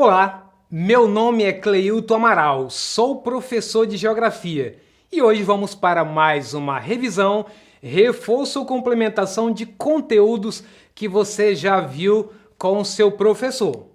Olá, meu nome é Cleilton Amaral, sou professor de Geografia e hoje vamos para mais uma revisão, reforço ou complementação de conteúdos que você já viu com o seu professor.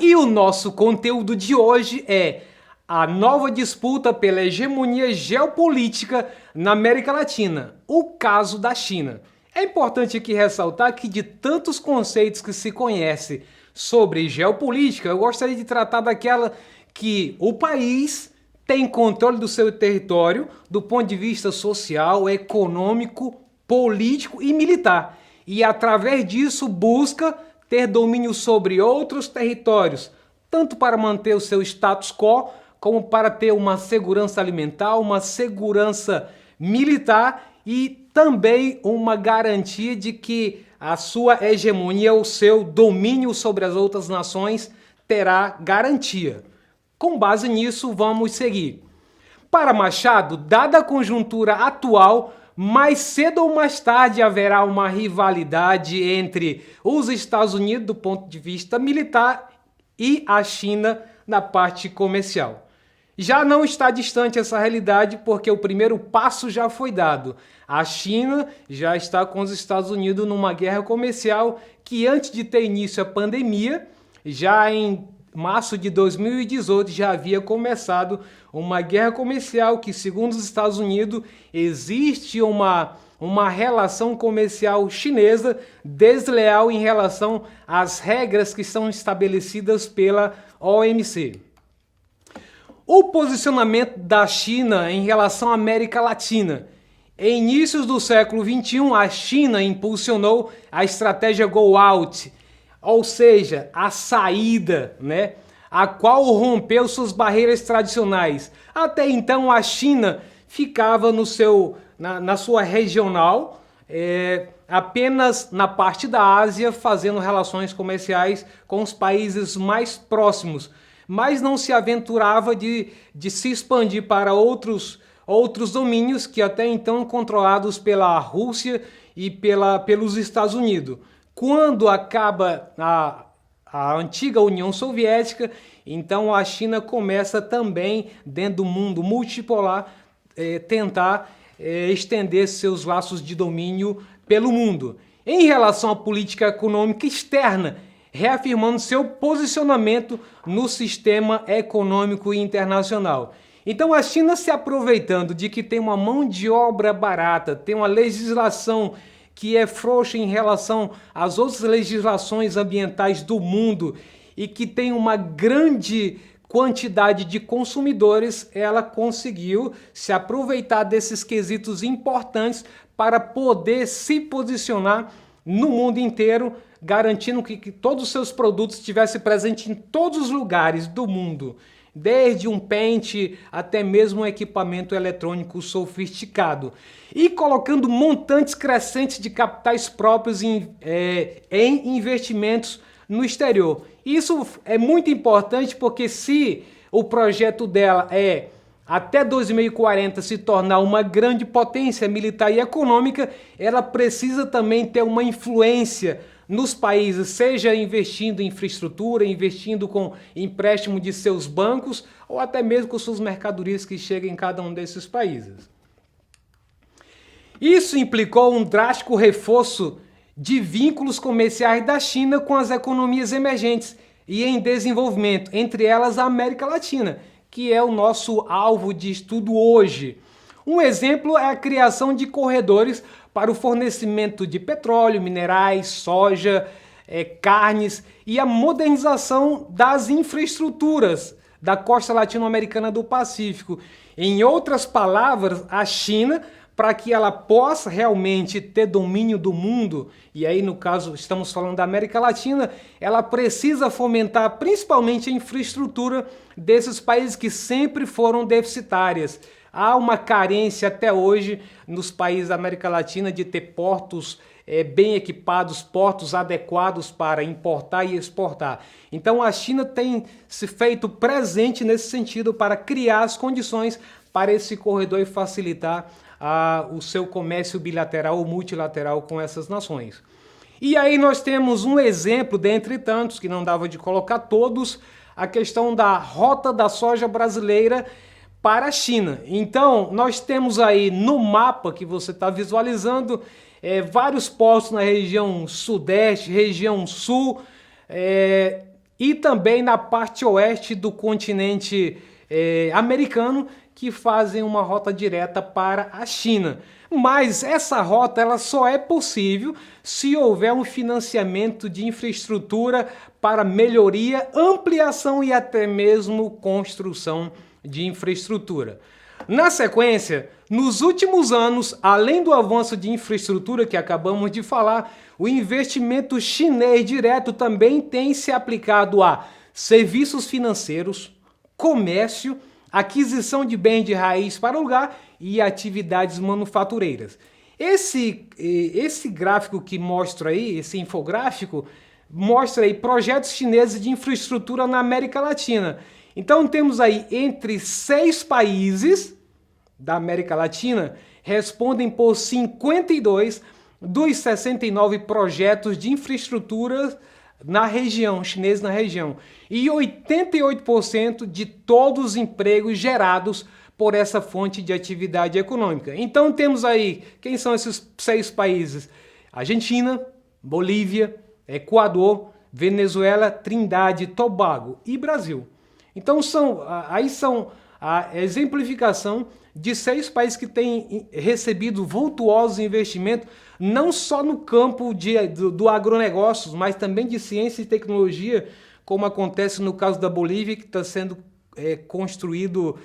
E o nosso conteúdo de hoje é a nova disputa pela hegemonia geopolítica na América Latina, o caso da China. É importante aqui ressaltar que de tantos conceitos que se conhece sobre geopolítica, eu gostaria de tratar daquela que o país tem controle do seu território do ponto de vista social, econômico, político e militar. E através disso busca ter domínio sobre outros territórios, tanto para manter o seu status quo, como para ter uma segurança alimentar, uma segurança militar e também uma garantia de que a sua hegemonia, o seu domínio sobre as outras nações terá garantia. Com base nisso, vamos seguir. Para Machado, dada a conjuntura atual, mais cedo ou mais tarde haverá uma rivalidade entre os Estados Unidos do ponto de vista militar e a China na parte comercial. Já não está distante essa realidade porque o primeiro passo já foi dado. A China já está com os Estados Unidos numa guerra comercial que antes de ter início a pandemia, já em março de 2018 já havia começado uma guerra comercial que, segundo os Estados Unidos, existe uma relação comercial chinesa desleal em relação às regras que são estabelecidas pela OMC. O posicionamento da China em relação à América Latina. Em inícios do século XXI, a China impulsionou a estratégia Go Out, ou seja, a saída, a qual rompeu suas barreiras tradicionais. Até então, a China ficava na sua regional, apenas na parte da Ásia, fazendo relações comerciais com os países mais próximos, mas não se aventurava de se expandir para outros domínios que até então controlados pela Rússia e pelos Estados Unidos. Quando acaba a antiga União Soviética, então a China começa também, dentro do mundo multipolar, tentar estender seus laços de domínio pelo mundo. Em relação à política econômica externa, reafirmando seu posicionamento no sistema econômico internacional. Então a China, se aproveitando de que tem uma mão de obra barata, tem uma legislação que é frouxa em relação às outras legislações ambientais do mundo e que tem uma grande quantidade de consumidores, ela conseguiu se aproveitar desses quesitos importantes para poder se posicionar no mundo inteiro, garantindo que todos os seus produtos estivessem presentes em todos os lugares do mundo, desde um pente até mesmo um equipamento eletrônico sofisticado, e colocando montantes crescentes de capitais próprios em investimentos no exterior. Isso é muito importante porque se o projeto dela é até 2040 se tornar uma grande potência militar e econômica, ela precisa também ter uma influência nos países, seja investindo em infraestrutura, investindo com empréstimo de seus bancos ou até mesmo com suas mercadorias que chegam em cada um desses países. Isso implicou um drástico reforço de vínculos comerciais da China com as economias emergentes e em desenvolvimento, entre elas a América Latina, que é o nosso alvo de estudo hoje. Um exemplo é a criação de corredores para o fornecimento de petróleo, minerais, soja, carnes e a modernização das infraestruturas da costa latino-americana do Pacífico. Em outras palavras, a China, para que ela possa realmente ter domínio do mundo, e aí no caso estamos falando da América Latina, ela precisa fomentar principalmente a infraestrutura desses países que sempre foram deficitárias. Há uma carência até hoje nos países da América Latina de ter portos bem equipados, portos adequados para importar e exportar. Então a China tem se feito presente nesse sentido para criar as condições para esse corredor e facilitar o seu comércio bilateral ou multilateral com essas nações. E aí nós temos um exemplo, dentre tantos, que não dava de colocar todos, a questão da rota da soja brasileira para a China. Então, nós temos aí no mapa que você está visualizando vários portos na região sudeste, região sul e também na parte oeste do continente americano, que fazem uma rota direta para a China. Mas essa rota ela só é possível se houver um financiamento de infraestrutura para melhoria, ampliação e até mesmo construção de infraestrutura. Na sequência, nos últimos anos, além do avanço de infraestrutura que acabamos de falar, o investimento chinês direto também tem se aplicado a serviços financeiros, comércio, aquisição de bens de raiz para o lugar e atividades manufatureiras. Esse gráfico que mostra aí, esse infográfico, mostra aí projetos chineses de infraestrutura na América Latina. Então temos aí entre 6 países da América Latina respondem por 52 dos 69 projetos de infraestrutura na região, chineses na região, e 88% de todos os empregos gerados por essa fonte de atividade econômica. Então temos aí, quem são esses 6 países? Argentina, Bolívia, Equador, Venezuela, Trindade, Tobago e Brasil. Então aí são a exemplificação de 6 países que têm recebido vultuosos investimentos, não só no campo do agronegócio, mas também de ciência e tecnologia, como acontece no caso da Bolívia, que está sendo construído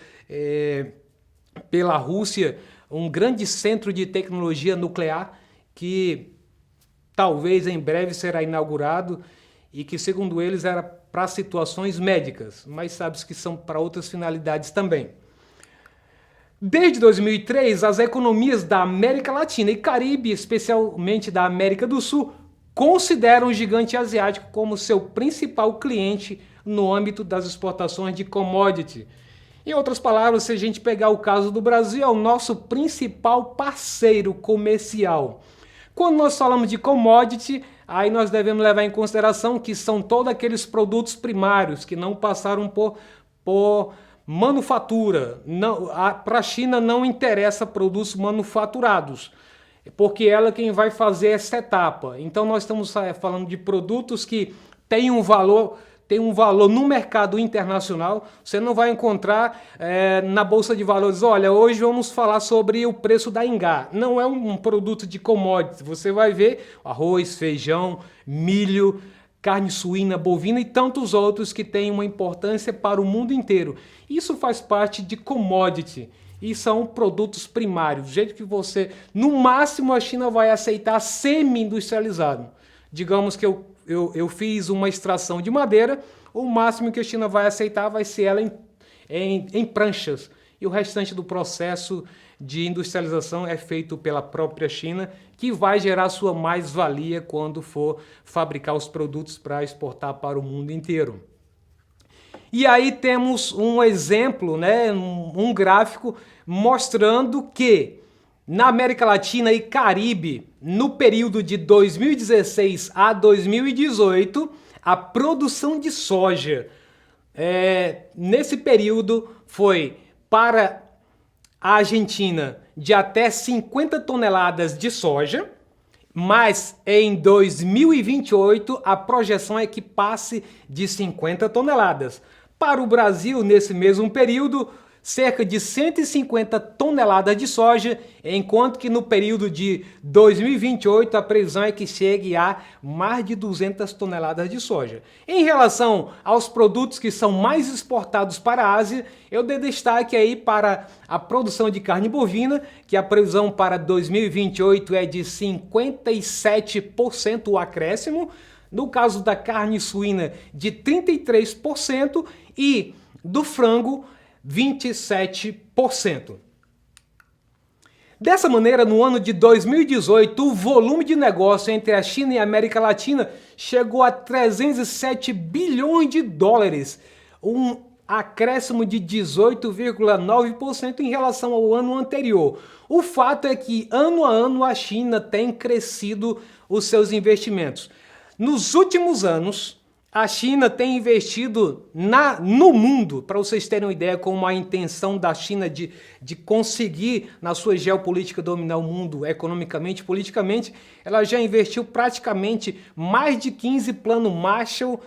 pela Rússia, um grande centro de tecnologia nuclear, que talvez em breve será inaugurado e que, segundo eles, era para situações médicas, mas sabe-se que são para outras finalidades também. Desde 2003, as economias da América Latina e Caribe, especialmente da América do Sul, consideram o gigante asiático como seu principal cliente no âmbito das exportações de commodity. Em outras palavras, se a gente pegar o caso do Brasil, é o nosso principal parceiro comercial. Quando nós falamos de commodity, aí nós devemos levar em consideração que são todos aqueles produtos primários que não passaram por manufatura. Para a China não interessa produtos manufaturados, porque ela é quem vai fazer essa etapa. Então nós estamos falando de produtos que têm um valor no mercado internacional. Você não vai encontrar na Bolsa de Valores, olha, hoje vamos falar sobre o preço da Ingá. Não é um produto de commodity. Você vai ver arroz, feijão, milho, carne suína, bovina e tantos outros que têm uma importância para o mundo inteiro. Isso faz parte de commodity e são produtos primários. Do jeito que você, no máximo, a China vai aceitar semi-industrializado. Digamos que eu fiz uma extração de madeira, o máximo que a China vai aceitar vai ser ela em pranchas. E o restante do processo de industrialização é feito pela própria China, que vai gerar sua mais-valia quando for fabricar os produtos para exportar para o mundo inteiro. E aí temos um exemplo, né, um gráfico mostrando que na América Latina e Caribe, no período de 2016 a 2018, a produção de soja nesse período foi para a Argentina de até 50 toneladas de soja, mas em 2028 a projeção é que passe de 50 toneladas. Para o Brasil, nesse mesmo período, cerca de 150 toneladas de soja, enquanto que no período de 2028 a previsão é que chegue a mais de 200 toneladas de soja. Em relação aos produtos que são mais exportados para a Ásia, eu dei destaque aí para a produção de carne bovina, que a previsão para 2028 é de 57% o acréscimo, no caso da carne suína de 33% e do frango 27%. Dessa maneira, no ano de 2018, o volume de negócio entre a China e a América Latina chegou a 307 bilhões de dólares, acréscimo de 18,9% em relação ao ano anterior. O fato é que, ano a ano, a China tem crescido os seus investimentos. Nos últimos anos, a China tem investido no mundo, para vocês terem uma ideia, como a intenção da China de conseguir, na sua geopolítica, dominar o mundo economicamente e politicamente, ela já investiu praticamente mais de 15 planos Marshall,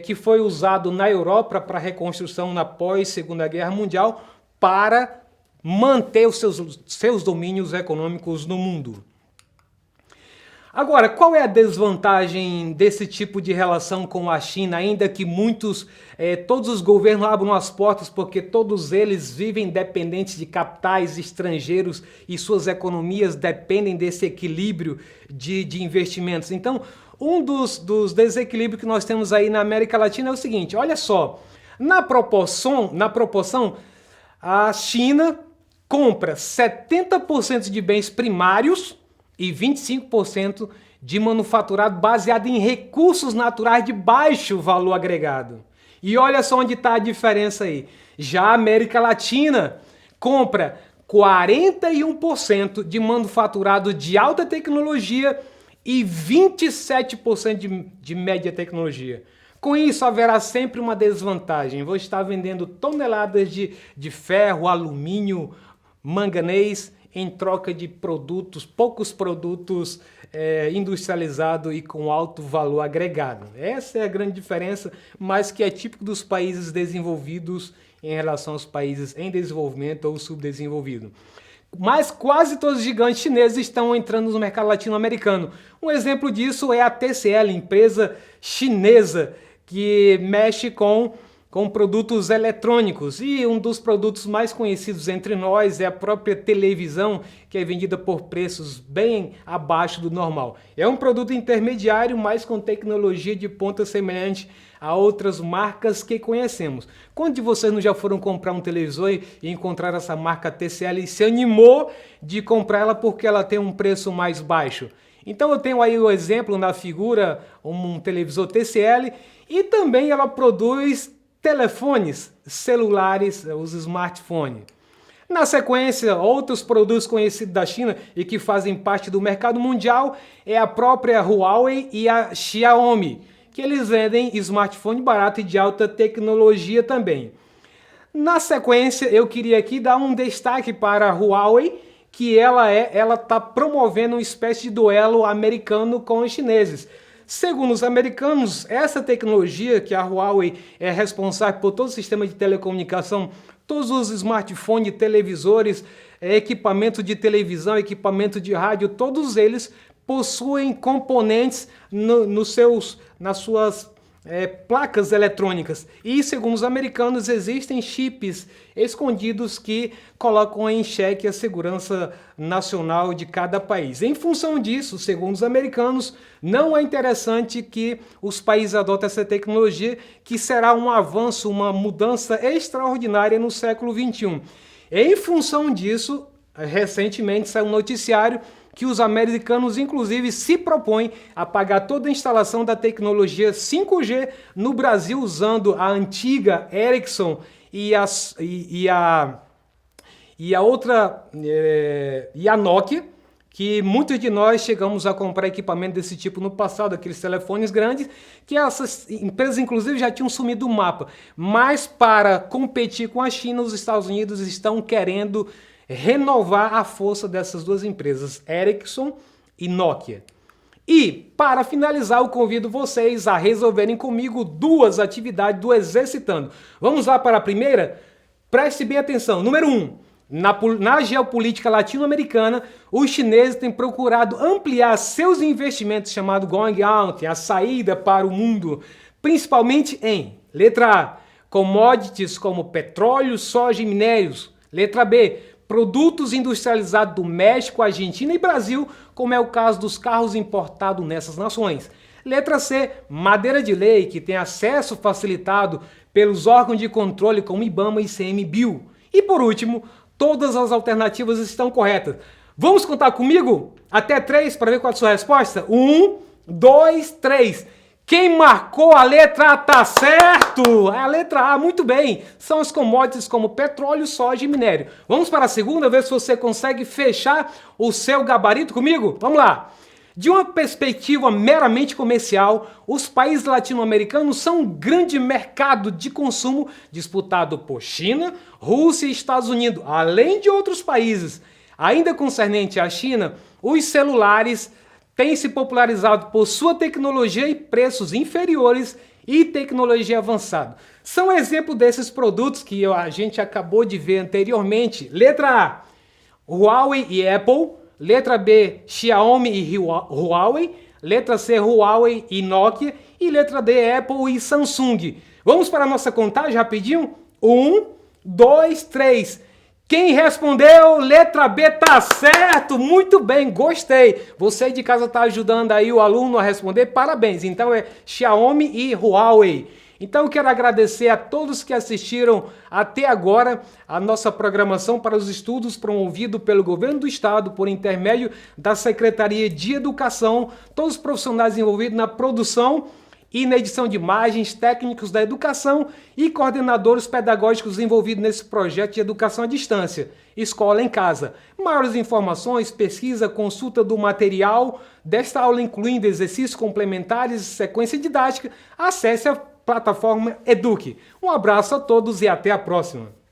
que foi usado na Europa para a reconstrução na pós-Segunda Guerra Mundial, para manter os seus domínios econômicos no mundo. Agora, qual é a desvantagem desse tipo de relação com a China, ainda que todos os governos abram as portas, porque todos eles vivem dependentes de capitais estrangeiros e suas economias dependem desse equilíbrio de investimentos. Então, um dos desequilíbrios que nós temos aí na América Latina é o seguinte, olha só, na proporção, a China compra 70% de bens primários e 25% de manufaturado baseado em recursos naturais de baixo valor agregado. E olha só onde está a diferença aí. Já a América Latina compra 41% de manufaturado de alta tecnologia e 27% de média tecnologia. Com isso, haverá sempre uma desvantagem. Vou estar vendendo toneladas de ferro, alumínio, manganês, em troca de poucos produtos industrializados e com alto valor agregado. Essa é a grande diferença, mas que é típico dos países desenvolvidos em relação aos países em desenvolvimento ou subdesenvolvido. Mas quase todos os gigantes chineses estão entrando no mercado latino-americano. Um exemplo disso é a TCL, empresa chinesa que mexe com produtos eletrônicos, e um dos produtos mais conhecidos entre nós é a própria televisão, que é vendida por preços bem abaixo do normal. É um produto intermediário, mas com tecnologia de ponta semelhante a outras marcas que conhecemos. Quantos de vocês não já foram comprar um televisor e encontraram essa marca TCL e se animou de comprar ela porque ela tem um preço mais baixo? Então eu tenho aí o exemplo na figura, um televisor TCL, e também ela produz telefones celulares, os smartphones. Na sequência, outros produtos conhecidos da China e que fazem parte do mercado mundial é a própria Huawei e a Xiaomi, que eles vendem smartphone barato e de alta tecnologia também. Na sequência, eu queria aqui dar um destaque para a Huawei, que ela está promovendo uma espécie de duelo americano com os chineses. Segundo os americanos, essa tecnologia, que a Huawei é responsável por todo o sistema de telecomunicação, todos os smartphones, televisores, equipamento de televisão, equipamento de rádio, todos eles possuem componentes nas suas placas eletrônicas. E, segundo os americanos, existem chips escondidos que colocam em xeque a segurança nacional de cada país. Em função disso, segundo os americanos, não é interessante que os países adotem essa tecnologia, que será um avanço, uma mudança extraordinária no século XXI. Em função disso, recentemente saiu um noticiário que os americanos, inclusive, se propõem a pagar toda a instalação da tecnologia 5G no Brasil, usando a antiga Ericsson e a Nokia, que muitos de nós chegamos a comprar equipamento desse tipo no passado, aqueles telefones grandes, que essas empresas, inclusive, já tinham sumido do mapa. Mas, para competir com a China, os Estados Unidos estão querendo renovar a força dessas duas empresas, Ericsson e Nokia. E, para finalizar, eu convido vocês a resolverem comigo duas atividades do Exercitando. Vamos lá para a primeira? Preste bem atenção. Número 1. Na geopolítica latino-americana, os chineses têm procurado ampliar seus investimentos, chamado going out, a saída para o mundo, principalmente em, letra A, commodities como petróleo, soja e minérios. Letra B, produtos industrializados do México, Argentina e Brasil, como é o caso dos carros importados nessas nações. Letra C, madeira de lei, que tem acesso facilitado pelos órgãos de controle como IBAMA e ICMBio. E por último, todas as alternativas estão corretas. Vamos contar comigo? Até 3 para ver qual é a sua resposta? 1, 2, 3. Quem marcou a letra A tá certo! É a letra A, muito bem. São as commodities como petróleo, soja e minério. Vamos para a segunda, ver se você consegue fechar o seu gabarito comigo? Vamos lá! De uma perspectiva meramente comercial, os países latino-americanos são um grande mercado de consumo disputado por China, Rússia e Estados Unidos, além de outros países. Ainda concernente à China, os celulares têm se popularizado por sua tecnologia e preços inferiores e tecnologia avançada. São exemplo desses produtos que a gente acabou de ver anteriormente. Letra A, Huawei e Apple. Letra B, Xiaomi e Huawei. Letra C, Huawei e Nokia. E letra D, Apple e Samsung. Vamos para a nossa contagem rapidinho? 1, 2, 3. Quem respondeu, letra B, tá certo, muito bem, gostei. Você de casa tá ajudando aí o aluno a responder, parabéns. Então é Xiaomi e Huawei. Então eu quero agradecer a todos que assistiram até agora a nossa programação para os estudos promovido pelo Governo do Estado por intermédio da Secretaria de Educação, todos os profissionais envolvidos na produção e na edição de imagens, técnicos da educação e coordenadores pedagógicos envolvidos nesse projeto de educação à distância, Escola em Casa. Maiores informações, pesquisa, consulta do material desta aula, incluindo exercícios complementares e sequência didática, acesse a plataforma Eduque. Um abraço a todos e até a próxima!